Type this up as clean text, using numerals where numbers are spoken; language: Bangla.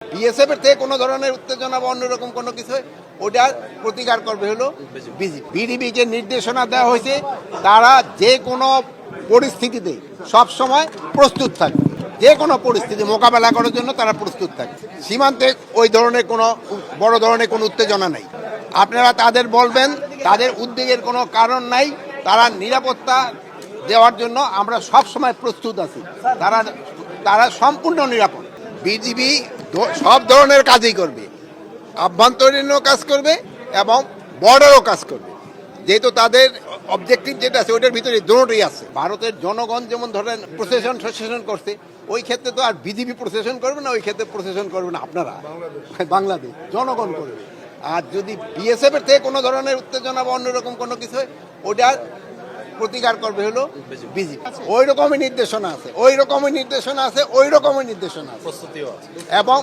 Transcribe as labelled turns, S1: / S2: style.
S1: বিএসএফ এর থেকে কোনো ধরনের উত্তেজনা বা অন্যরকম কোনো কিছু ওটার প্রতিকার করবে হলো বিজিবি যে নির্দেশনা দেওয়া হয়েছে তারা যে কোনো পরিস্থিতিতে সব সময় প্রস্তুত থাকে, যে কোনো পরিস্থিতি মোকাবেলা করার জন্য তারা প্রস্তুত থাকে। সীমান্তে ওই ধরনের কোনো বড় ধরনের কোনো উত্তেজনা নাই। আপনারা তাদের বলবেন তাদের উদ্বেগের কোনো কারণ নাই, তারা নিরাপত্তা দেওয়ার জন্য আমরা সব সময় প্রস্তুত আছি। তারা সম্পূর্ণ নিরাপদ। বিজিবি সব ধরনের কাজই করবে, আভ্যন্তরীণও কাজ করবে এবং বর্ডারও কাজ করবে, যেহেতু তাদের অবজেক্টিভ যেটা আছে ওইটার ভিতরে দুটোই আছে। ভারতের জনগণ যেমন ধরেন প্রশাসন করছে, ওই ক্ষেত্রে তো আর বিজিবি প্রশাসন করবে না, ওই ক্ষেত্রে প্রশাসন করবে না আপনারা, বাংলাদেশ জনগণ করবে। আর যদি বিএসএফ এর থেকে কোনো ধরনের উত্তেজনা বা অন্যরকম কোনো কিছু ওটার প্রতিকার করবে হলো বিজিবি। ওই রকমই নির্দেশনা আছে এবং